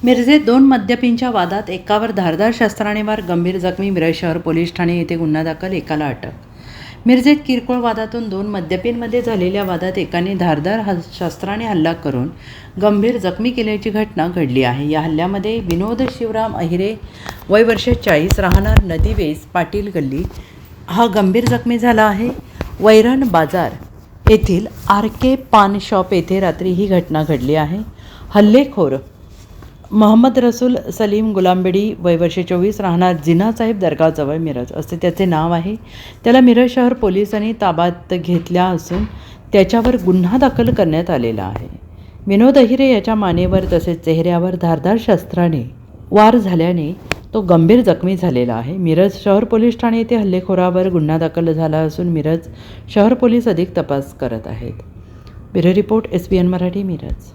मिरजेत दोन मद्यपींच्या वादात एकावर धारदार शस्त्राने वार, गंभीर जखमी. मिरज शहर पोलीस ठाणे येथे गुन्हा दाखल, एकाला अटक. मिरजेत किरकोळ वादातून दोन मद्यपींमध्ये झालेल्या वादात एकाने धारदार शस्त्राने हल्ला करून गंभीर जखमी केल्याची घटना घडली आहे. या हल्ल्यामध्ये विनोद शिवराम अहिरे वय वर्ष 40 राहणार नदीवेस पाटील गल्ली हा गंभीर जखमी झाला आहे. वैरण बाजार येथील RK पान शॉप येथे रात्री ही घटना घडली आहे. हल्लेखोर मोहम्मद रसूल सलीम गुलामबेडी वय वर्ष 24 राहणार जिनासाहेब दर्गाजवळ मिरज असे त्याचे नाव आहे. त्याला मिरज शहर पोलिसांनी ताब्यात घेतल्या असून त्याच्यावर गुन्हा दाखल करण्यात आलेला आहे. विनोद अहिरे याच्या मानेवर तसेच चेहऱ्यावर धारदार शस्त्राने वार झाल्याने तो गंभीर जखमी झालेला आहे. मिरज शहर पोलीस ठाणे येथे हल्लेखोरावर गुन्हा दाखल झाला असून मिरज शहर पोलीस अधिक तपास करत आहेत. Bureau report SBN Marathi, Miraj.